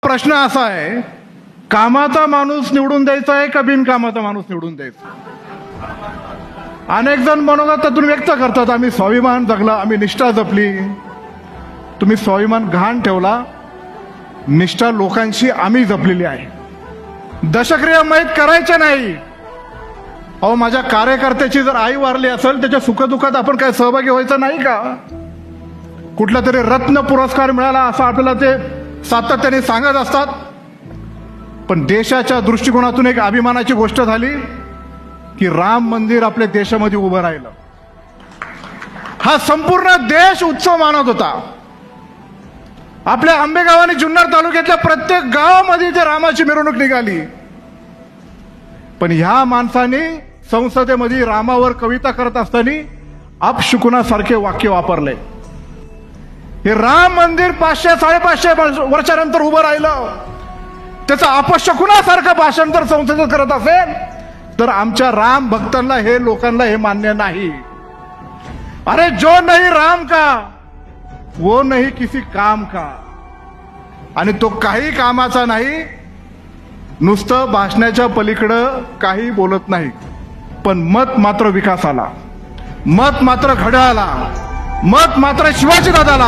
प्रश्न असा आहे, कामाचा माणूस निवडून द्यायचा आहे का बिनकामाचा माणूस निवडून द्यायचा? अनेक जण मनोगत त्यातून व्यक्त करतात, आम्ही स्वाभिमान जगला, आम्ही निष्ठा जपली. तुम्ही स्वाभिमान घाण ठेवला, निष्ठा लोकांशी आम्ही जपलेली आहे. दशक्रिया माहीत करायच्या नाही. अहो, माझ्या कार्यकर्त्याची जर आई वारली असेल, त्याच्या सुखदुःखात आपण काय सहभागी व्हायचं नाही का? कुठला तरी रत्न पुरस्कार मिळाला असं आपल्याला ते सातत्याने सांगत असतात. पण देशाच्या दृष्टिकोनातून एक अभिमानाची गोष्ट झाली की राम मंदिर आपल्या देशामध्ये उभं राहिलं. हा संपूर्ण देश उत्सव मानत होता. आपल्या आंबेगाव आणि जुन्नर तालुक्यातल्या प्रत्येक गावामध्ये ते रामाची मिरवणूक निघाली. पण ह्या माणसाने संसदेमध्ये रामावर कविता करत असताना अपशकुनासारखे वाक्य वापरले. हे राम मंदिर 500-550 वर्षानंतर उभं राहिलं, त्याचं अपशकुनासारखं भाषण जर संसदेत करत असेल तर आमच्या राम भक्तांना, हे लोकांना हे मान्य नाही. अरे जो नहीं राम का वो नहीं किसी काम का. आणि तो काही कामाचा नाही, नुसतं भाषणाच्या पलीकडं काही बोलत नाही, पण मत मात्र विकासाला, मत मात्र घड्याळाला, मत मात्र शिवाजी दादाला,